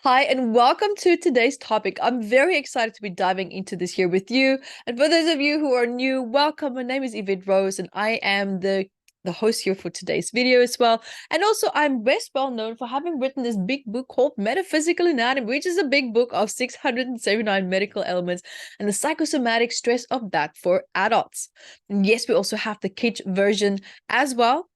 Hi, and welcome to today's topic. I'm very excited to be diving into this here with you. And for those of you who are new, welcome. My name is Evette Rose, and I am the host here for today's video as well. And also, I'm best well known for having written this big book called Metaphysical Anatomy, which is a big book of 679 medical elements and the psychosomatic stress of that for adults. And yes, we also have the kids version as well.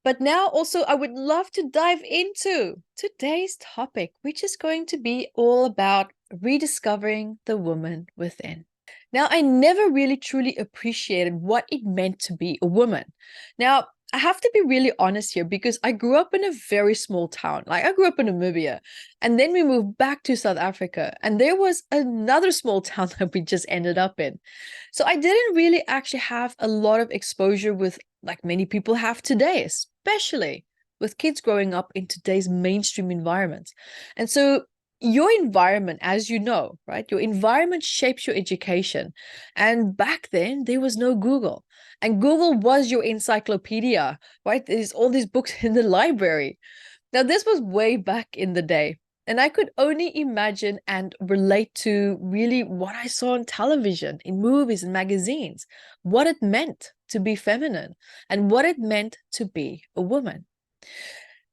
But now also, I would love to dive into today's topic, which is going to be all about rediscovering the woman within. Now, I never really truly appreciated what it meant to be a woman. Now, I have to be really honest here because I grew up in a very small town. Like I grew up in Namibia, and then we moved back to South Africa, and there was another small town that we just ended up in. So I didn't really actually have a lot of exposure with like many people have today, especially with kids growing up in today's mainstream environments. And so your environment, as you know, right? Your environment shapes your education. And back then, there was no Google. And Google was your encyclopedia, right? There's all these books in the library. Now, this was way back in the day. And I could only imagine and relate to really what I saw on television, in movies and magazines, what it meant to be feminine and what it meant to be a woman.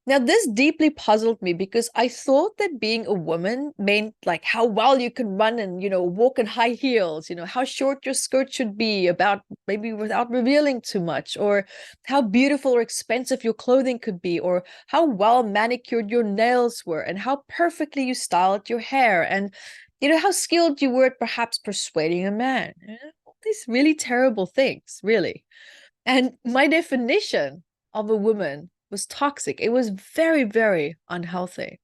Now, this deeply puzzled me because I thought that being a woman meant like how well you can run and, walk in high heels, how short your skirt should be about maybe without revealing too much, or how beautiful or expensive your clothing could be, or how well manicured your nails were, and how perfectly you styled your hair, and, how skilled you were at perhaps persuading a man. All these really terrible things, really. And my definition of a woman was toxic. It was very, very unhealthy.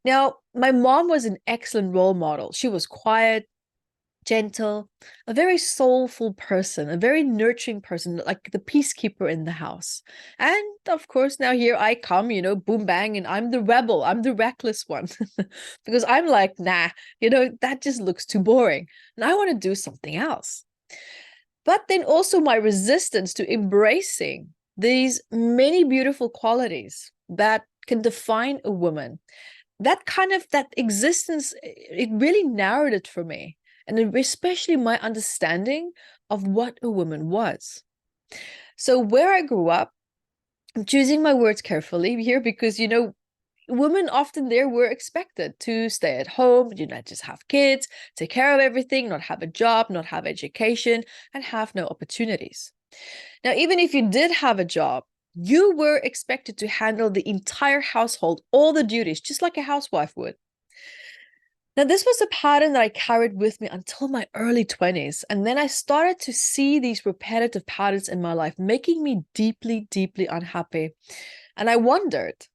Now, my mom was an excellent role model. She was quiet, gentle, a very soulful person, a very nurturing person, like the peacekeeper in the house. And of course, now here I come, boom bang, and I'm the rebel. I'm the reckless one because I'm like, nah, that just looks too boring. And I want to do something else. But then also my resistance to embracing these many beautiful qualities that can define a woman. That existence, it really narrowed it for me. And especially my understanding of what a woman was. So where I grew up, I'm choosing my words carefully here because, women often there were expected to stay at home, not just have kids, take care of everything, not have a job, not have education, and have no opportunities. Now, even if you did have a job, you were expected to handle the entire household, all the duties, just like a housewife would. Now, this was a pattern that I carried with me until my early 20s. And then I started to see these repetitive patterns in my life, making me deeply, deeply unhappy. And I wondered,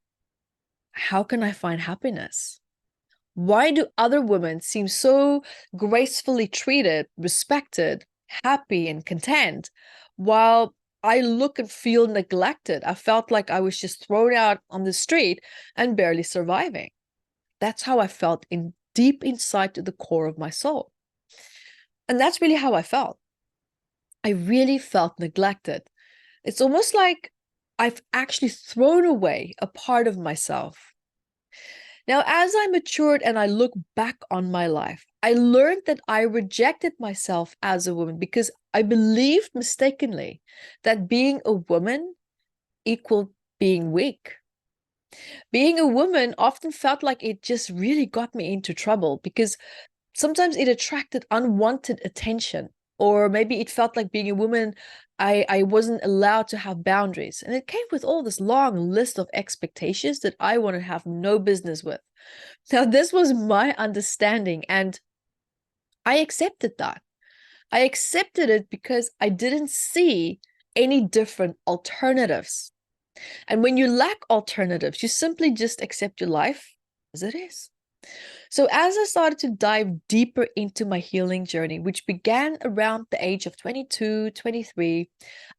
how can I find happiness? Why do other women seem so gracefully treated, respected, happy, and content, while I look and feel neglected? I felt like I was just thrown out on the street and barely surviving. That's how I felt deep inside to the core of my soul. And that's really how I felt. I really felt neglected. It's almost like I've actually thrown away a part of myself. Now, as I matured and I look back on my life, I learned that I rejected myself as a woman because I believed mistakenly that being a woman equaled being weak. Being a woman often felt like it just really got me into trouble because sometimes it attracted unwanted attention, or maybe it felt like being a woman, I wasn't allowed to have boundaries. And it came with all this long list of expectations that I want to have no business with. Now, this was my understanding, and I accepted that. I accepted it because I didn't see any different alternatives. And when you lack alternatives, you simply just accept your life as it is. So as I started to dive deeper into my healing journey, which began around the age of 22, 23,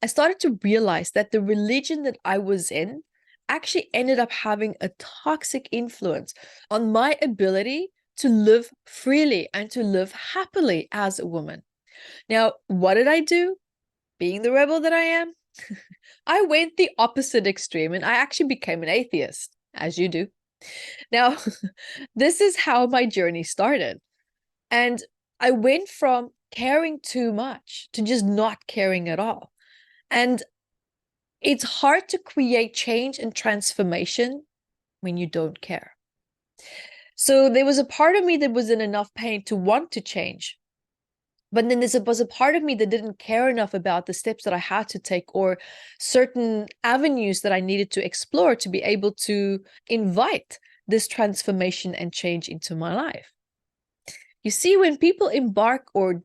I started to realize that the religion that I was in actually ended up having a toxic influence on my ability to live freely and to live happily as a woman. Now, what did I do? Being the rebel that I am, I went the opposite extreme and I actually became an atheist, as you do. Now, this is how my journey started. And I went from caring too much to just not caring at all. And it's hard to create change and transformation when you don't care. So there was a part of me that was in enough pain to want to change. But then there was a part of me that didn't care enough about the steps that I had to take or certain avenues that I needed to explore to be able to invite this transformation and change into my life. You see, when people embark or,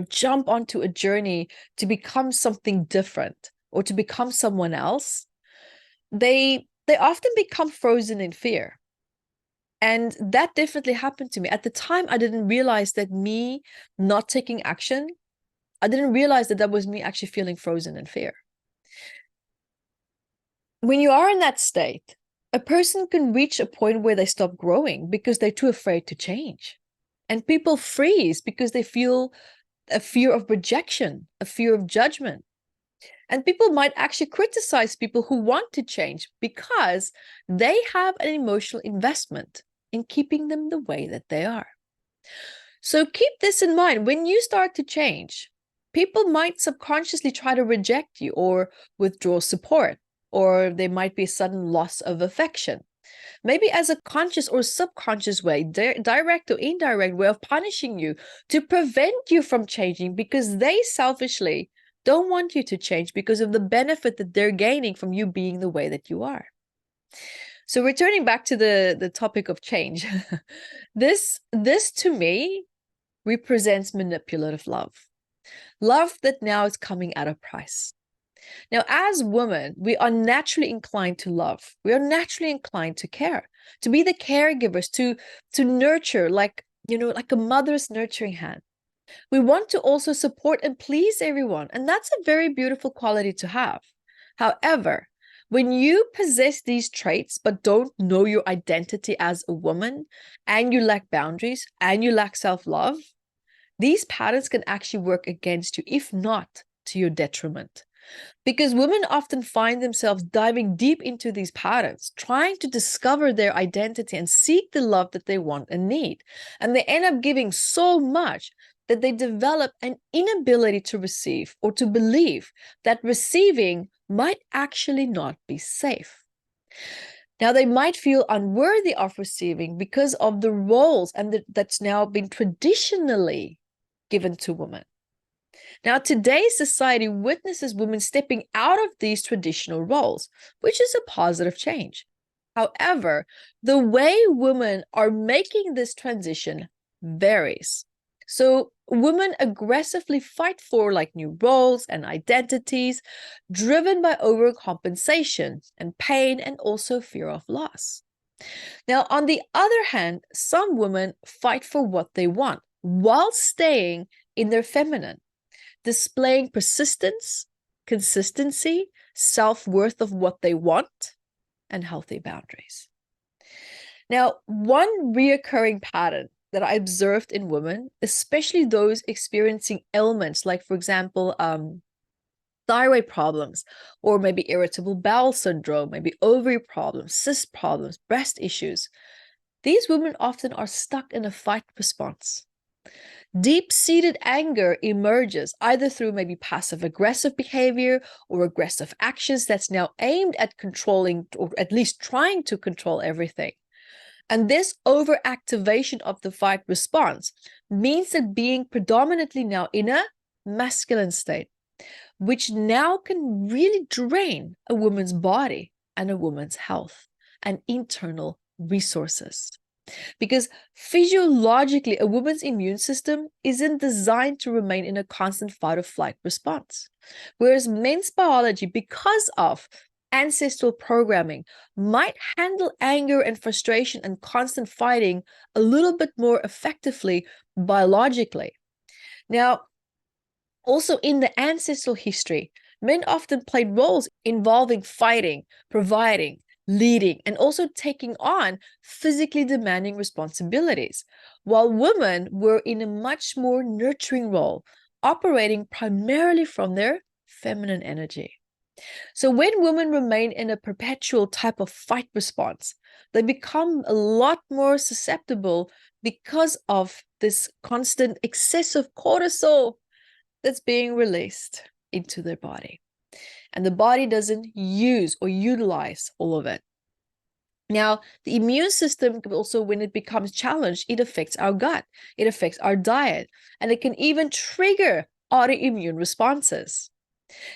jump onto a journey to become something different or to become someone else, they often become frozen in fear. And that definitely happened to me. At the time, I didn't realize that me not taking action, I didn't realize that was me actually feeling frozen in fear. When you are in that state, a person can reach a point where they stop growing because they're too afraid to change. And people freeze because they feel a fear of rejection, a fear of judgment. And people might actually criticize people who want to change because they have an emotional investment in keeping them the way that they are. So keep this in mind. When you start to change, people might subconsciously try to reject you or withdraw support, or there might be a sudden loss of affection. Maybe as a conscious or subconscious way, direct or indirect way of punishing you to prevent you from changing because they selfishly don't want you to change because of the benefit that they're gaining from you being the way that you are. So returning back to the topic of change, this to me represents manipulative love. Love that now is coming at a price. Now, as women, we are naturally inclined to love. We are naturally inclined to care, to be the caregivers, to nurture like a mother's nurturing hand. We want to also support and please everyone, and that's a very beautiful quality to have. However, when you possess these traits but don't know your identity as a woman, and you lack boundaries, and you lack self-love, these patterns can actually work against you, if not to your detriment. Because women often find themselves diving deep into these patterns, trying to discover their identity and seek the love that they want and need. And they end up giving so much that they develop an inability to receive or to believe that receiving might actually not be safe. Now, they might feel unworthy of receiving because of the roles that's now been traditionally given to women. Now, today's society witnesses women stepping out of these traditional roles, which is a positive change. However, the way women are making this transition varies. So women aggressively fight for new roles and identities, driven by overcompensation and pain and also fear of loss. Now, on the other hand, some women fight for what they want while staying in their feminine, displaying persistence, consistency, self-worth of what they want, and healthy boundaries. Now, one reoccurring pattern that I observed in women, especially those experiencing ailments like, for example, thyroid problems, or maybe irritable bowel syndrome, maybe ovary problems, cyst problems, breast issues, these women often are stuck in a fight response. Deep-seated anger emerges either through maybe passive-aggressive behavior or aggressive actions that's now aimed at controlling or at least trying to control everything. And this overactivation of the fight response means that being predominantly now in a masculine state, which now can really drain a woman's body and a woman's health and internal resources. Because physiologically, a woman's immune system isn't designed to remain in a constant fight or flight response. Whereas men's biology, because of ancestral programming, might handle anger and frustration and constant fighting a little bit more effectively biologically. Now, also in the ancestral history, men often played roles involving fighting, providing, leading, and also taking on physically demanding responsibilities, while women were in a much more nurturing role, operating primarily from their feminine energy. So when women remain in a perpetual type of fight response, they become a lot more susceptible because of this constant excessive cortisol that's being released into their body. And the body doesn't use or utilize all of it. Now, the immune system also, when it becomes challenged, it affects our gut, it affects our diet, and it can even trigger autoimmune responses.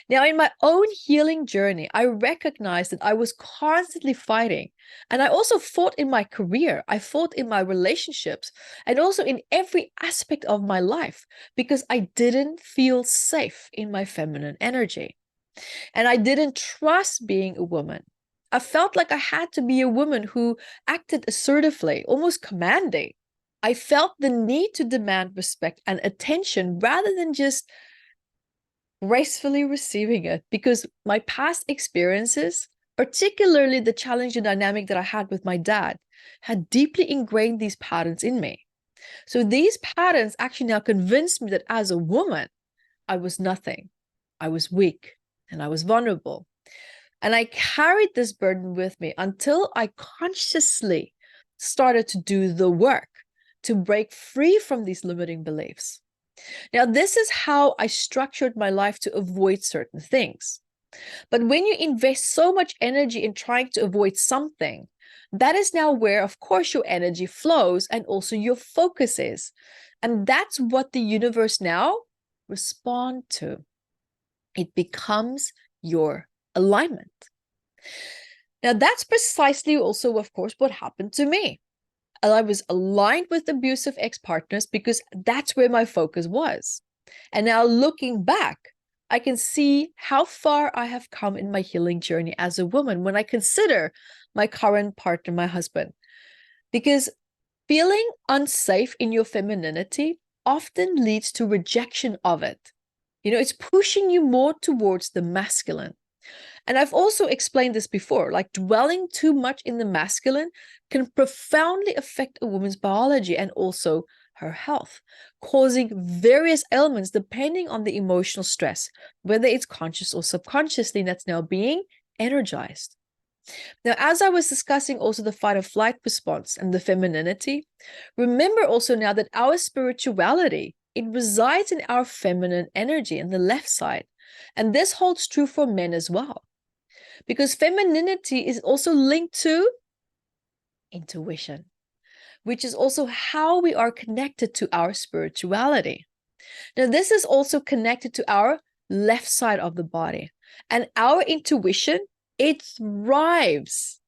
Now, in my own healing journey, I recognized that I was constantly fighting. And I also fought in my career. I fought in my relationships and also in every aspect of my life because I didn't feel safe in my feminine energy. And I didn't trust being a woman. I felt like I had to be a woman who acted assertively, almost commanding. I felt the need to demand respect and attention rather than just gracefully receiving it, because my past experiences, particularly the challenging dynamic that I had with my dad, had deeply ingrained these patterns in me. So these patterns actually now convinced me that as a woman, I was nothing. I was weak and I was vulnerable. And I carried this burden with me until I consciously started to do the work to break free from these limiting beliefs. Now, this is how I structured my life to avoid certain things. But when you invest so much energy in trying to avoid something, that is now where, of course, your energy flows and also your focus is. And that's what the universe now responds to. It becomes your alignment. Now, that's precisely also, of course, what happened to me. I was aligned with abusive ex-partners because that's where my focus was. And now looking back, I can see how far I have come in my healing journey as a woman when I consider my current partner, my husband. Because feeling unsafe in your femininity often leads to rejection of it. It's pushing you more towards the masculine. And I've also explained this before, like dwelling too much in the masculine can profoundly affect a woman's biology and also her health, causing various ailments depending on the emotional stress, whether it's conscious or subconsciously, that's now being energized. Now, as I was discussing also the fight or flight response and the femininity, remember also now that our spirituality, it resides in our feminine energy in the left side. And this holds true for men as well. Because femininity is also linked to intuition, which is also how we are connected to our spirituality. Now, this is also connected to our left side of the body. And our intuition, it thrives.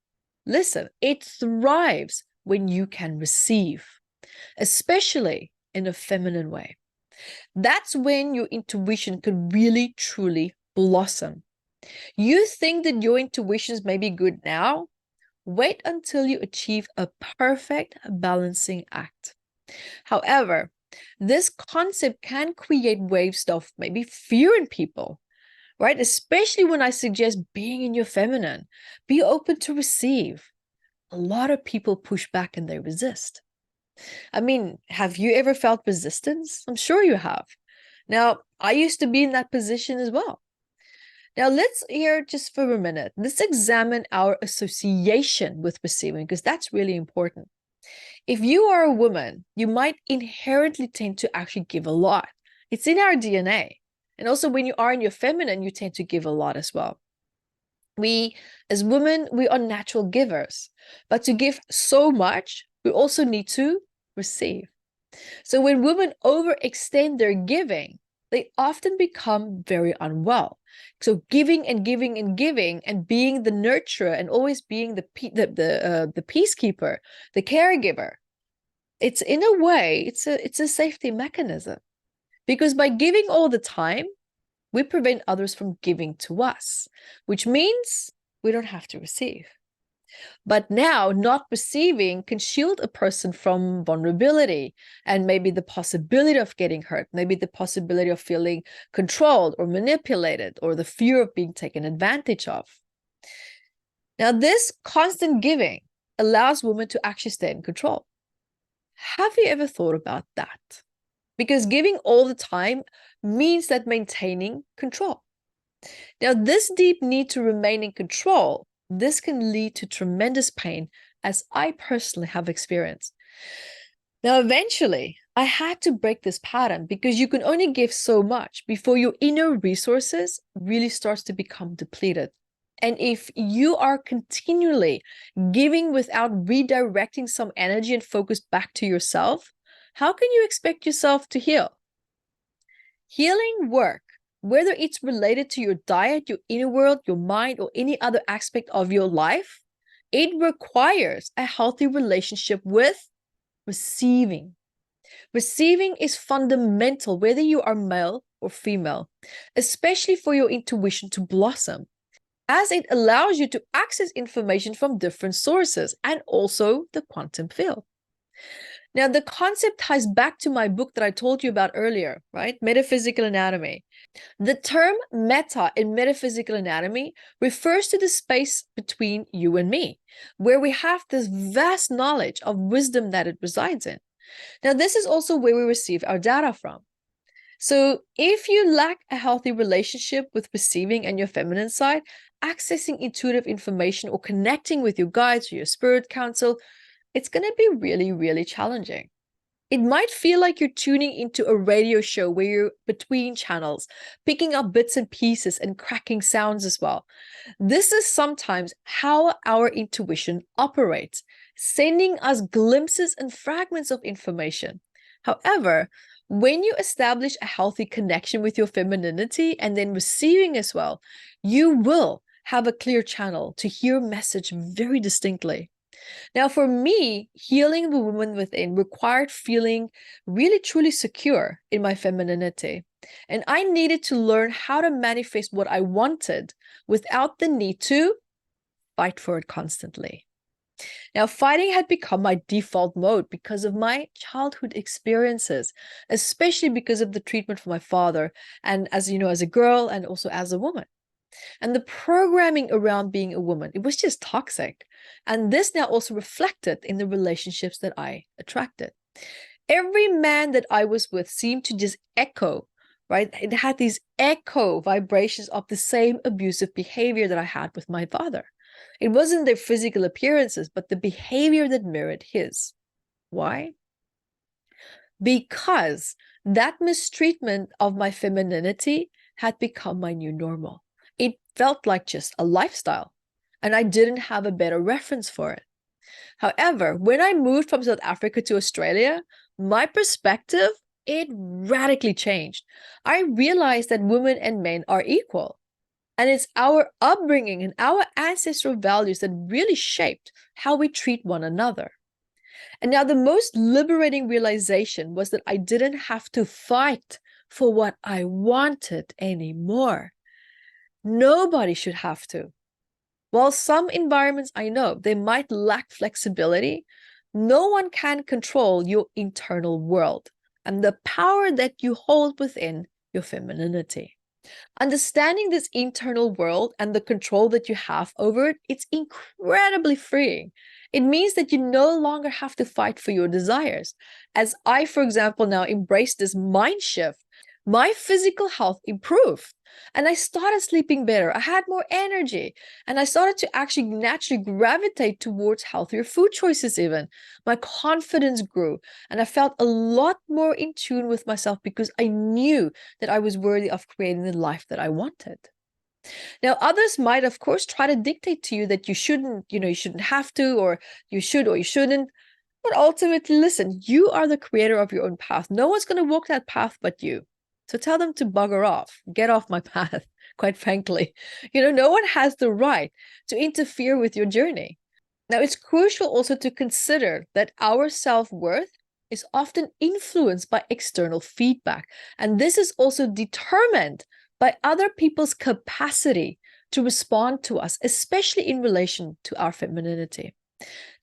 Listen, it thrives when you can receive, especially in a feminine way. That's when your intuition can really, truly blossom. You think that your intuitions may be good now? Wait until you achieve a perfect balancing act. However, this concept can create waves of maybe fear in people, right? Especially when I suggest being in your feminine, be open to receive. A lot of people push back and they resist. I mean, have you ever felt resistance? I'm sure you have. Now, I used to be in that position as well. Now, let's here just for a minute, let's examine our association with receiving, because that's really important. If you are a woman, you might inherently tend to actually give a lot. It's in our DNA. And also when you are in your feminine, you tend to give a lot as well. We, as women, we are natural givers. But to give so much, we also need to receive. So when women overextend their giving, they often become very unwell. So giving and giving and giving and being the nurturer and always being the peacekeeper, the caregiver, it's in a way, it's a safety mechanism. Because by giving all the time, we prevent others from giving to us, which means we don't have to receive. But now not receiving can shield a person from vulnerability and maybe the possibility of getting hurt, maybe the possibility of feeling controlled or manipulated, or the fear of being taken advantage of. Now, this constant giving allows women to actually stay in control. Have you ever thought about that? Because giving all the time means that maintaining control. Now, this deep need to remain in control, this can lead to tremendous pain, as I personally have experienced. Now, eventually, I had to break this pattern because you can only give so much before your inner resources really starts to become depleted. And if you are continually giving without redirecting some energy and focus back to yourself, how can you expect yourself to heal? Healing work, whether it's related to your diet, your inner world, your mind, or any other aspect of your life, it requires a healthy relationship with receiving. Receiving is fundamental, whether you are male or female, especially for your intuition to blossom, as it allows you to access information from different sources and also the quantum field. Now, the concept ties back to my book that I told you about earlier, right? Metaphysical Anatomy. The term meta in metaphysical anatomy refers to the space between you and me, where we have this vast knowledge of wisdom that it resides in. Now, this is also where we receive our data from. So if you lack a healthy relationship with receiving and your feminine side, accessing intuitive information or connecting with your guides or your spirit council, it's going to be really, really challenging. It might feel like you're tuning into a radio show where you're between channels, picking up bits and pieces and cracking sounds as well. This is sometimes how our intuition operates, sending us glimpses and fragments of information. However, when you establish a healthy connection with your femininity and then receiving as well, you will have a clear channel to hear a message very distinctly. Now, for me, healing the woman within required feeling really truly secure in my femininity. And I needed to learn how to manifest what I wanted without the need to fight for it constantly. Now, fighting had become my default mode because of my childhood experiences, especially because of the treatment for my father, and as you know, as a girl and also as a woman. And the programming around being a woman, it was just toxic. And this now also reflected in the relationships that I attracted. Every man that I was with seemed to just echo, right? It had these echo vibrations of the same abusive behavior that I had with my father. It wasn't their physical appearances, but the behavior that mirrored his. Why? Because that mistreatment of my femininity had become my new normal. It felt like just a lifestyle, and I didn't have a better reference for it. However, when I moved from South Africa to Australia, my perspective, it radically changed. I realized that women and men are equal. And it's our upbringing and our ancestral values that really shaped how we treat one another. And now the most liberating realization was that I didn't have to fight for what I wanted anymore. Nobody should have to. While some environments I know they might lack flexibility, no one can control your internal world and the power that you hold within your femininity. Understanding this internal world and the control that you have over it, it's incredibly freeing. It means that you no longer have to fight for your desires. As I, for example, now embrace this mind shift, my physical health improved and I started sleeping better. I had more energy and I started to actually naturally gravitate towards healthier food choices even. My confidence grew and I felt a lot more in tune with myself because I knew that I was worthy of creating the life that I wanted. Now, others might, of course, try to dictate to you that you shouldn't, you shouldn't have to, or you should, or you shouldn't. But ultimately, listen, you are the creator of your own path. No one's going to walk that path but you. So tell them to bugger off, get off my path, quite frankly. No one has the right to interfere with your journey. Now, it's crucial also to consider that our self-worth is often influenced by external feedback. And this is also determined by other people's capacity to respond to us, especially in relation to our femininity.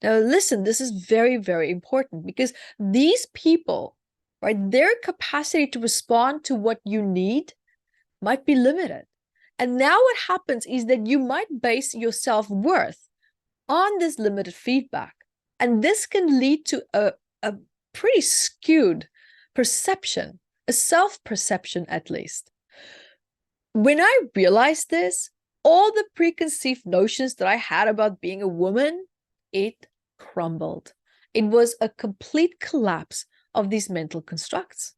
Now, listen, this is very, very important because these people, right, their capacity to respond to what you need might be limited. And now what happens is that you might base your self-worth on this limited feedback. And this can lead to a pretty skewed perception, a self-perception at least. When I realized this, all the preconceived notions that I had about being a woman, it crumbled. It was a complete collapse of these mental constructs.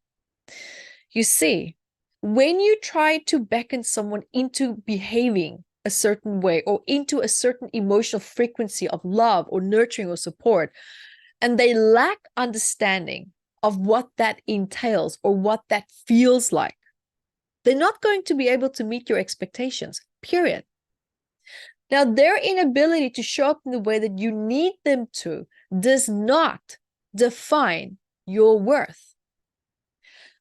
You see, when you try to beckon someone into behaving a certain way or into a certain emotional frequency of love or nurturing or support, and they lack understanding of what that entails or what that feels like, they're not going to be able to meet your expectations, period. Now, their inability to show up in the way that you need them to does not define your worth.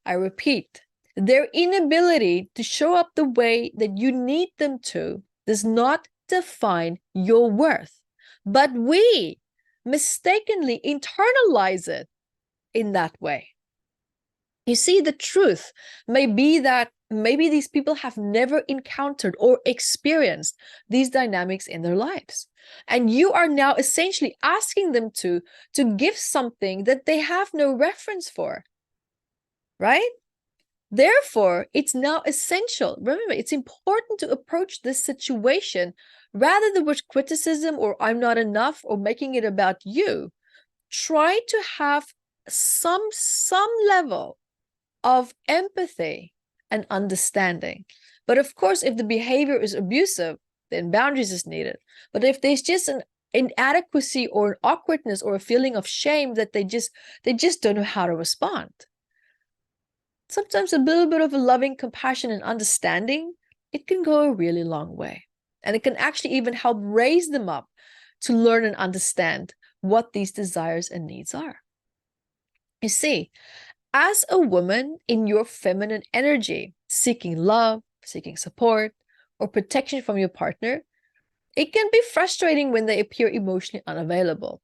I repeat, their inability to show up the way that you need them to does not define your worth. But we mistakenly internalize it in that way. You see, the truth may be that maybe these people have never encountered or experienced these dynamics in their lives. And you are now essentially asking them to give something that they have no reference for, right? Therefore, it's now essential. Remember, it's important to approach this situation rather than with criticism or I'm not enough or making it about you. Try to have some level of empathy and understanding. But of course, if the behavior is abusive, then boundaries is needed. But if there's just an inadequacy or an awkwardness or a feeling of shame that they just don't know how to respond, sometimes a little bit of a loving compassion and understanding, it can go a really long way. And it can actually even help raise them up to learn and understand what these desires and needs are. You see, as a woman in your feminine energy, seeking love, seeking support, or protection from your partner, it can be frustrating when they appear emotionally unavailable.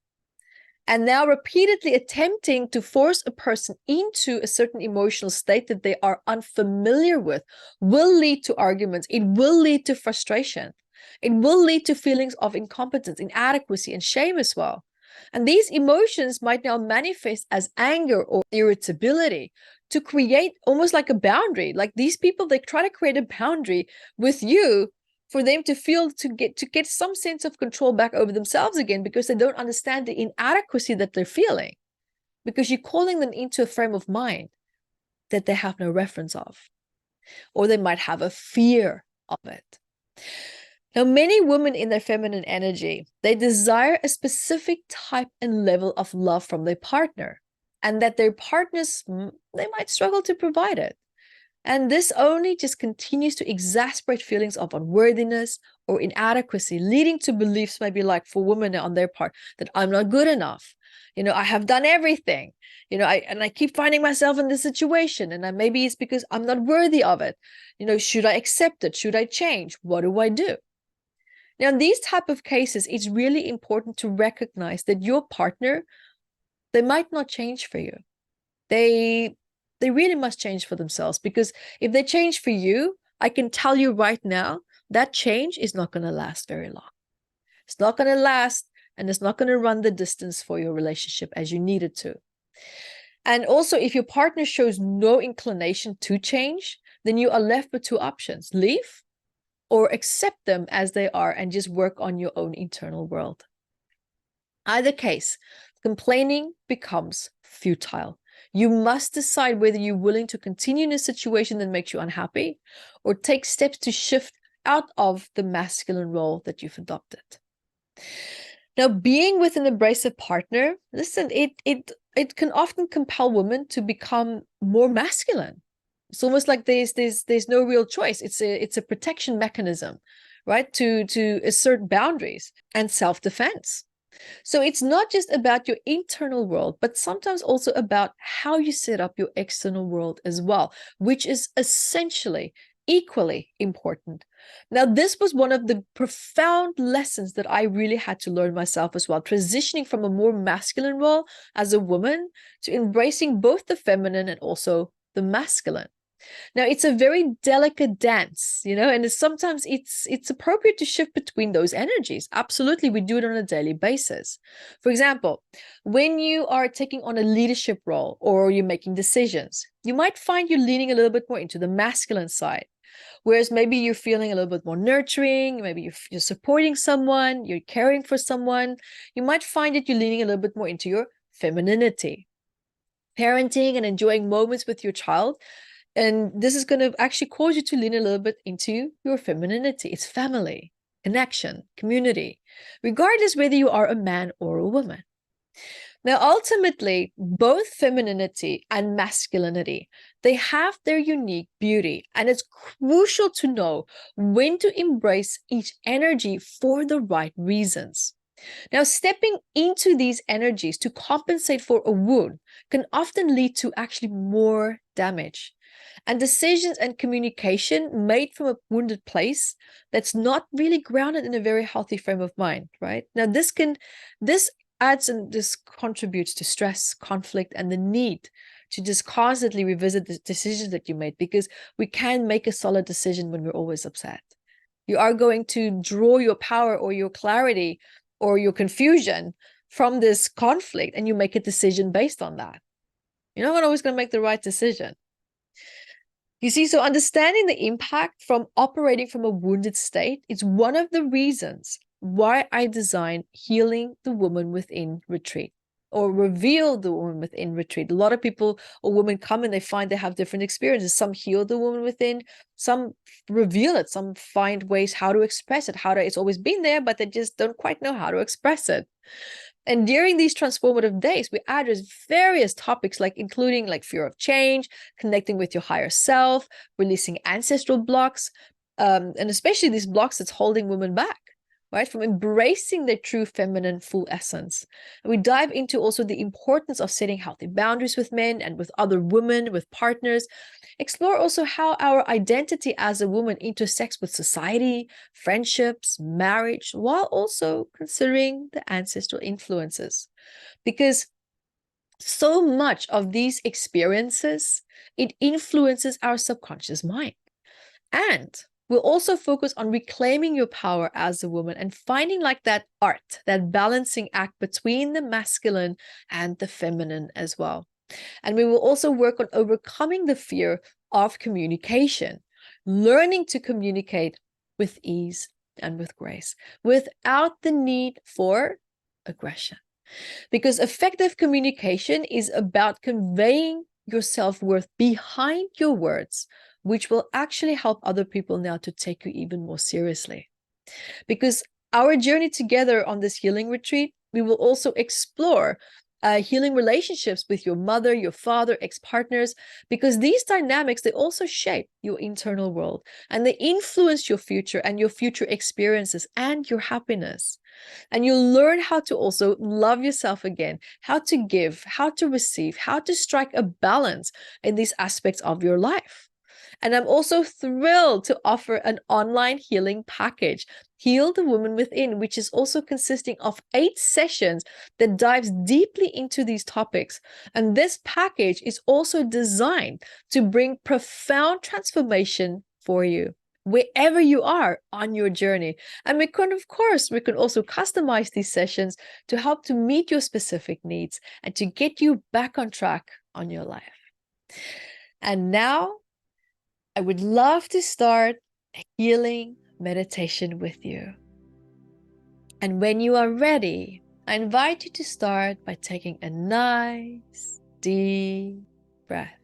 And now repeatedly attempting to force a person into a certain emotional state that they are unfamiliar with will lead to arguments. It will lead to frustration. It will lead to feelings of incompetence, inadequacy, and shame as well. And these emotions might now manifest as anger or irritability to create almost like a boundary. Like these people, they try to create a boundary with you for them to feel to get some sense of control back over themselves again, because they don't understand the inadequacy that they're feeling, because you're calling them into a frame of mind that they have no reference of, or they might have a fear of it. Now, many women in their feminine energy, they desire a specific type and level of love from their partner, and that their partners, they might struggle to provide it. And this only just continues to exacerbate feelings of unworthiness or inadequacy, leading to beliefs maybe like for women on their part that I'm not good enough. I have done everything. I keep finding myself in this situation, and maybe it's because I'm not worthy of it. Should I accept it? Should I change? What do I do? Now, in these type of cases, it's really important to recognize that your partner, they might not change for you. They really must change for themselves, because if they change for you, I can tell you right now, that change is not going to last very long. It's not going to last, and it's not going to run the distance for your relationship as you need it to. And also, if your partner shows no inclination to change, then you are left with two options: leave or accept them as they are and just work on your own internal world. Either case, complaining becomes futile. You must decide whether you're willing to continue in a situation that makes you unhappy, or take steps to shift out of the masculine role that you've adopted. Now, being with an abrasive partner, listen, it can often compel women to become more masculine. It's almost like there's no real choice. It's a protection mechanism, right? To assert boundaries and self-defense. So it's not just about your internal world, but sometimes also about how you set up your external world as well, which is essentially equally important. Now, this was one of the profound lessons that I really had to learn myself as well, transitioning from a more masculine role as a woman to embracing both the feminine and also the masculine. Now, it's a very delicate dance, and sometimes it's appropriate to shift between those energies. Absolutely, we do it on a daily basis. For example, when you are taking on a leadership role or you're making decisions, you might find you're leaning a little bit more into the masculine side. Whereas maybe you're feeling a little bit more nurturing, maybe you're supporting someone, you're caring for someone, you might find that you're leaning a little bit more into your femininity. Parenting and enjoying moments with your child, and this is going to actually cause you to lean a little bit into your femininity. It's family, connection, community, regardless whether you are a man or a woman. Now, ultimately, both femininity and masculinity, they have their unique beauty, and it's crucial to know when to embrace each energy for the right reasons. Now, stepping into these energies to compensate for a wound can often lead to actually more damage. And decisions and communication made from a wounded place that's not really grounded in a very healthy frame of mind, right? Now, this adds and this contributes to stress, conflict, and the need to just constantly revisit the decisions that you made, because we can make a solid decision when we're always upset. You are going to draw your power or your clarity or your confusion from this conflict, and you make a decision based on that. You're not always going to make the right decision. You see, so understanding the impact from operating from a wounded state is one of the reasons why I designed Healing the Woman Within Retreat, or Reveal the Woman Within Retreat. A lot of people or women come and they find they have different experiences. Some heal the woman within, some reveal it, some find ways how to express it, it's always been there, but they just don't quite know how to express it. And during these transformative days, we address various topics, including fear of change, connecting with your higher self, releasing ancestral blocks, and especially these blocks that's holding women back, right? From embracing their true feminine full essence. And we dive into also the importance of setting healthy boundaries with men and with other women, with partners. Explore also how our identity as a woman intersects with society, friendships, marriage, while also considering the ancestral influences. Because so much of these experiences, it influences our subconscious mind. And we'll also focus on reclaiming your power as a woman and finding that art, that balancing act between the masculine and the feminine as well. And we will also work on overcoming the fear of communication, learning to communicate with ease and with grace, without the need for aggression. Because effective communication is about conveying your self-worth behind your words, which will actually help other people now to take you even more seriously. Because our journey together on this healing retreat, we will also explore healing relationships with your mother, your father, ex-partners, because these dynamics, they also shape your internal world, and they influence your future and your future experiences and your happiness. And you'll learn how to also love yourself again, how to give, how to receive, how to strike a balance in these aspects of your life. And I'm also thrilled to offer an online healing package, Heal the Woman Within, which is also consisting of 8 sessions that dives deeply into these topics. And this package is also designed to bring profound transformation for you, wherever you are on your journey. And we can also customize these sessions to help to meet your specific needs and to get you back on track on your life. And now, I would love to start a healing meditation with you. And when you are ready, I invite you to start by taking a nice, deep breath.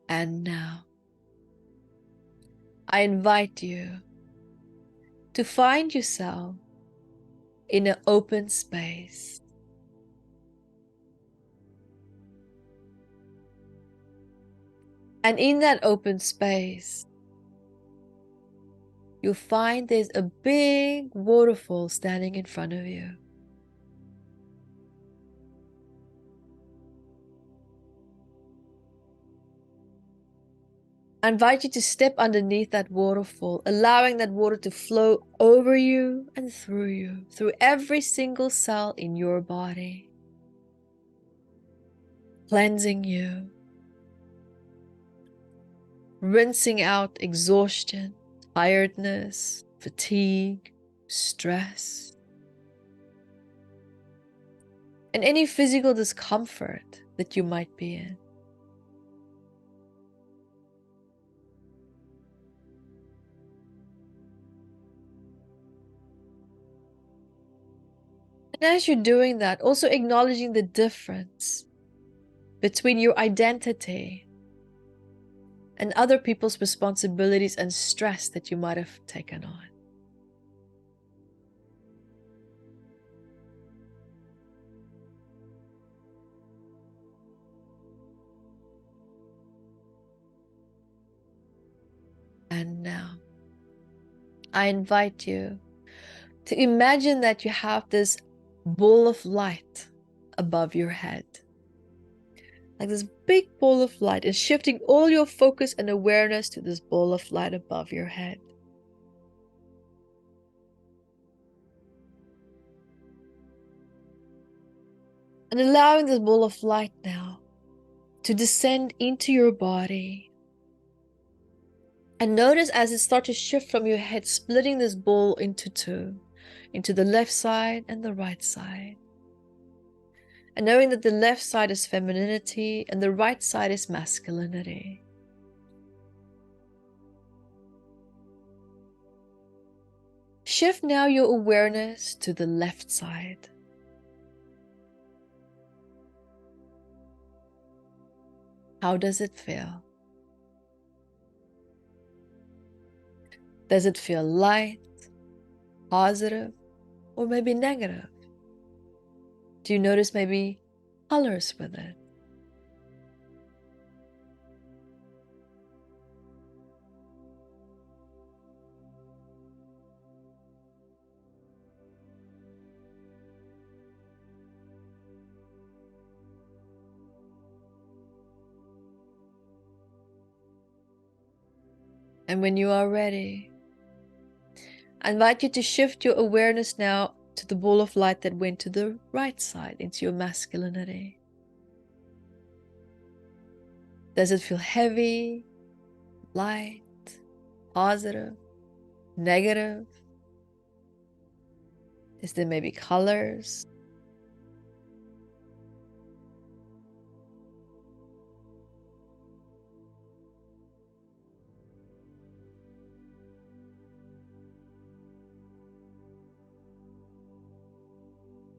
And now, I invite you to find yourself in an open space. And in that open space, you'll find there's a big waterfall standing in front of you. I invite you to step underneath that waterfall, allowing that water to flow over you and through you, through every single cell in your body, cleansing you, rinsing out exhaustion, tiredness, fatigue, stress. and any physical discomfort that you might be in. And as you're doing that, also acknowledging the difference between your identity and other people's responsibilities and stress that you might have taken on. And now, I invite you to imagine that you have this ball of light above your head. Like this big ball of light, and shifting all your focus and awareness to this ball of light above your head. And allowing this ball of light now to descend into your body. And notice as it starts to shift from your head, splitting this ball into two, into the left side and the right side. And knowing that the left side is femininity and the right side is masculinity. Shift now your awareness to the left side. How does it feel? Does it feel light, positive, or maybe negative? Do you notice maybe colors with it? And when you are ready, I invite you to shift your awareness now to the ball of light that went to the right side, into your masculinity. Does it feel heavy, light, positive, negative? Is there maybe colors?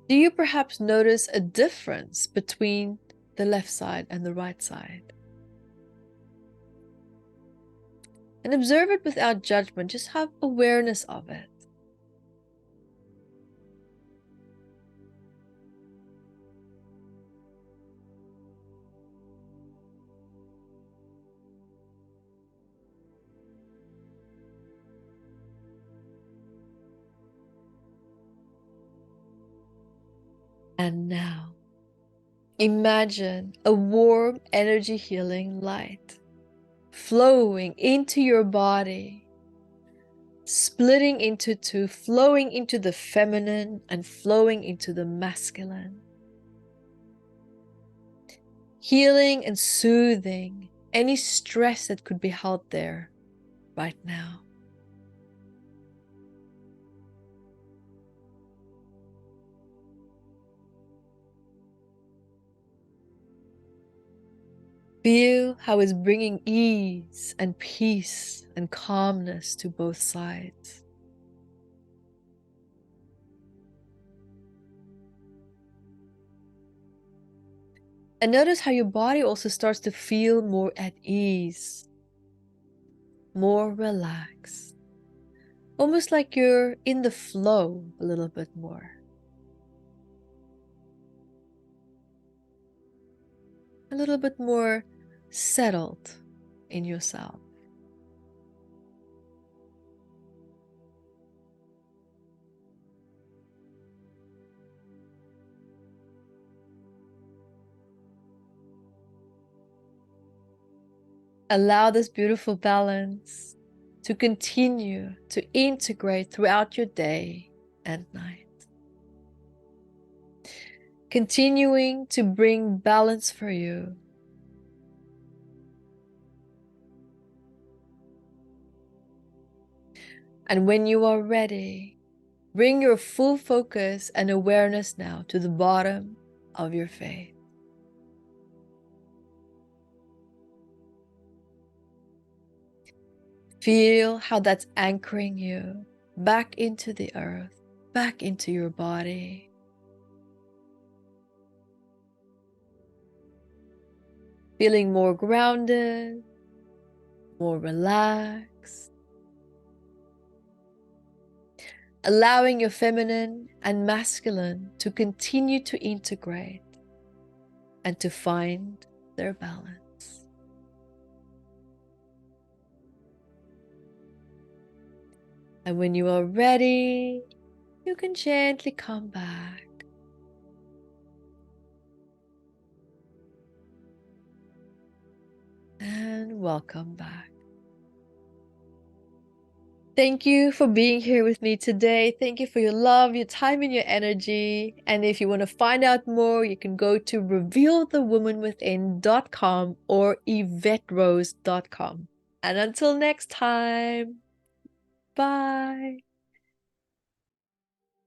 Do you perhaps notice a difference between the left side and the right side? And observe it without judgment, just have awareness of it. And now, imagine a warm energy healing light flowing into your body, splitting into two, flowing into the feminine and flowing into the masculine. Healing and soothing any stress that could be held there right now. Feel how it's bringing ease and peace and calmness to both sides. And notice how your body also starts to feel more at ease, more relaxed. Almost like you're in the flow a little bit more. A little bit more settled in yourself. Allow this beautiful balance to continue to integrate throughout your day and night. Continuing to bring balance for you. And when you are ready, bring your full focus and awareness now to the bottom of your faith. Feel how that's anchoring you back into the earth, back into your body. Feeling more grounded, more relaxed. Allowing your feminine and masculine to continue to integrate and to find their balance. And when you are ready, you can gently come back. And welcome back. Thank you for being here with me today. Thank you for your love, your time, and your energy. And if you want to find out more, you can go to revealthewomanwithin.com or evetterose.com. And until next time, bye.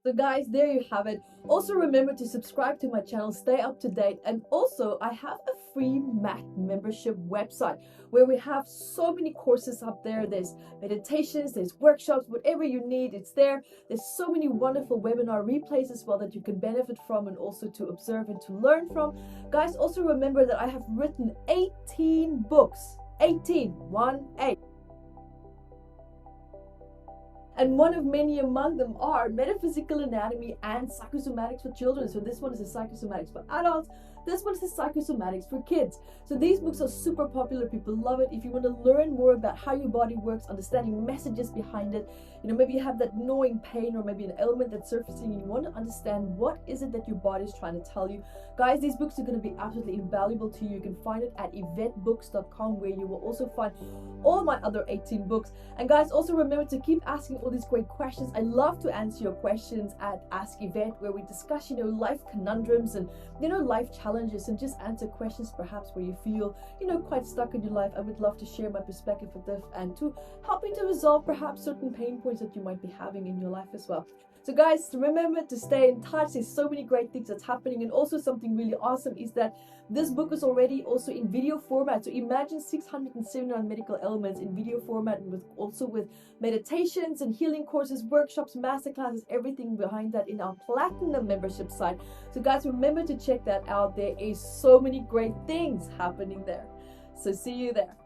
So guys, there you have it. Also remember to subscribe to my channel, stay up to date. And also I have a free MAC membership website where we have so many courses up there. There's meditations, there's workshops, whatever you need, it's there. There's so many wonderful webinar replays as well that you can benefit from and also to observe and to learn from. Guys, also remember that I have written 18 books. 18, 1-8. And one of many among them are Metaphysical Anatomy and Psychosomatics for Children. So this one is a Psychosomatics for adults. This one is a Psychosomatics for kids. So these books are super popular. People love it. If you want to learn more about how your body works, understanding messages behind it, you know, maybe you have that gnawing pain or maybe an ailment that's surfacing and you want to understand what is it that your body is trying to tell you. Guys, these books are going to be absolutely invaluable to you. You can find it at evettebooks.com where you will also find all my other 18 books. And guys, also remember to keep asking all these great questions. I love to answer your questions at Ask Evette, where we discuss, you know, life conundrums and, you know, life challenges and just answer questions perhaps where you feel, you know, quite stuck in your life. I would love to share my perspective with this and to help you to resolve perhaps certain pain points that you might be having in your life as well. So guys, remember to stay in touch. There's so many great things that's happening. And also something really awesome is that this book is already also in video format. So imagine 679 medical elements in video format, and also with meditations and healing courses, workshops, masterclasses, everything behind that in our platinum membership site. So guys, remember to check that out. There is so many great things happening there. So see you there.